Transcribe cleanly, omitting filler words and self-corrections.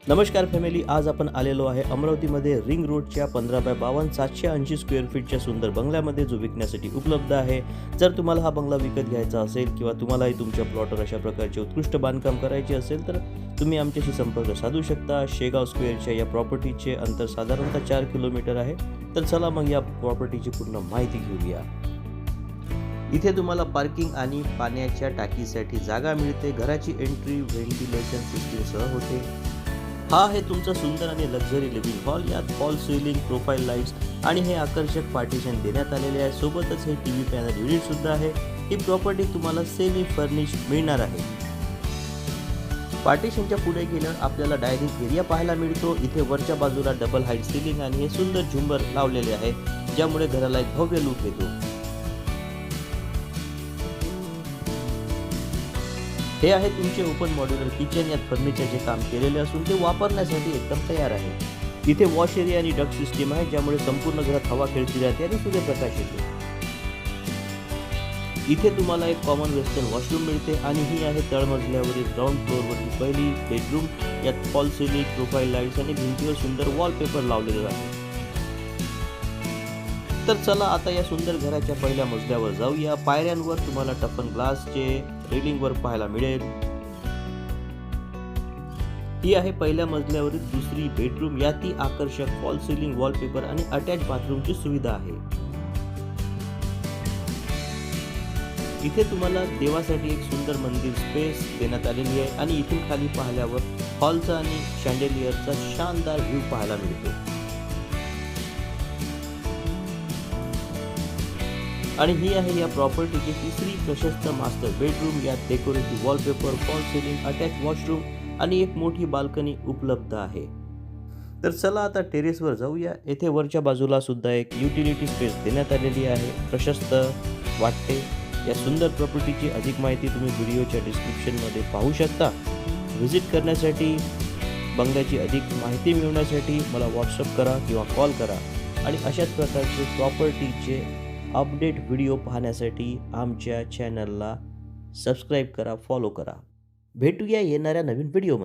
नमस्कार फॅमिली, आज आपण आलेलो आहे अमरावतीमध्ये रिंग रोडच्या 15x52 780 स्क्वेअर फीटच्या सुंदर बंगल्यामध्ये, जो विकण्यासाठी उपलब्ध आहे. जर तुम्हाला हा बंगला विकत घ्यायचा असेल किंवा तुम्हालाही तुमच्या प्लॉटवर अशा प्रकारचे उत्कृष्ट बांधकाम करायचे असेल तर तुम्ही आमच्याशी संपर्क साधू शकता. शेगाव स्क्वेअरच्या या प्रॉपर्टीचे अंतर साधारणतः 4 किलोमीटर आहे. तर चला मग या प्रॉपर्टीची पूर्ण माहिती घेऊया. इथे तुम्हाला पार्किंग आणि पाण्याच्या टाकीसाठी जागा मिळते. घराची एंट्री व्हेंटिलेशन सिस्टीमसह होते. हा आहे तुमचा सुंदर आणि लक्झरी लिव्हिंग हॉल. यात फॉल सिलिंग, प्रोफाईल लाईट्स आणि हे आकर्षक पार्टिशन देण्यात आलेले आहे. सोबतच हे टीव्ही पॅनल युनिट सुद्धा आहे. ही प्रॉपर्टी तुम्हाला सेमी फर्निश्ड मिळणार आहे. पार्टिशनच्या पुढे गेल्यावर आपल्याला डायनिंग एरिया पाहायला मिळतो. इथे वरच्या बाजूला डबल हाईट सिलिंग आणि हे सुंदर झुंबर लावलेले आहे, ज्यामुळे घराला एक भव्य लुक येतो. हे आहे तुमचे ओपन मॉड्युलर किचन. यात फर्निचरचे काम केलेले असून ते वापरण्यासाठी एकदम तयार आहे. इथे वॉश एरिया आणि डक्ट सिस्टीम आहे, ज्यामुळे संपूर्ण घरात हवा खेळती राहते आणि सूर्यप्रकाश येतो. इथे तुम्हाला एक कॉमन वेस्टर्न वॉशरूम मिळते आणि ही आहे तळमजल्यावरील ग्राउंड फ्लोअरवरील पहिली बेडरूम. यात फॉल सिलिंग, प्रोफाईल लाईट्स आणि भिंतीवर सुंदर वॉलपेपर लावलेला आहे. तर चला आता या सुंदर घराच्या पहिल्या मजल्यावर जाऊया. पायऱ्यांवर तुम्हाला टफन ग्लासचे रेलिंग वर पाहायला मिळेल. ही आहे पहिल्या मजल्यावरील दुसरी बेडरूम. यातही आकर्षक फॉल सिलिंग, वॉलपेपर आणि अटॅच बाथरूमची सुविधा आहे. इथे तुम्हाला देवासाठी एक सुंदर मंदिर स्पेस देण्यात आलेली आहे आणि इथून खाली पाहिल्यावर हॉलचा आणि शँडेलियरचा शानदार व्ह्यू पाहायला मिळतो. आणि ही आहे या प्रॉपर्टीची तिसरी प्रशस्त मास्टर बेडरूम. यात decorative wallpaper, fall ceiling, attach washroom आणि एक मोठी बाल्कनी उपलब्ध आहे. तर चला आता टेरेसवर जाऊया. येथे वरच्या बाजूला सुद्धा एक युटिलिटी स्पेस देण्यात आलेली आहे. प्रशस्त वाटते. या सुंदर प्रॉपर्टीची अधिक माहिती तुम्ही व्हिडिओच्या डिस्क्रिप्शनमध्ये पाहू शकता. व्हिजिट करण्यासाठी, बंगल्याची अधिक माहिती मिळवण्यासाठी मला व्हॉट्सअप करा किंवा कॉल करा. आणि अशाच प्रकारचे प्रॉपर्टीचे अपडेट व्हिडिओ पाहण्यासाठी आमच्या चॅनलला सबस्क्राईब करा, फॉलो करा. भेटूया येणाऱ्या नवीन व्हिडिओमध्ये.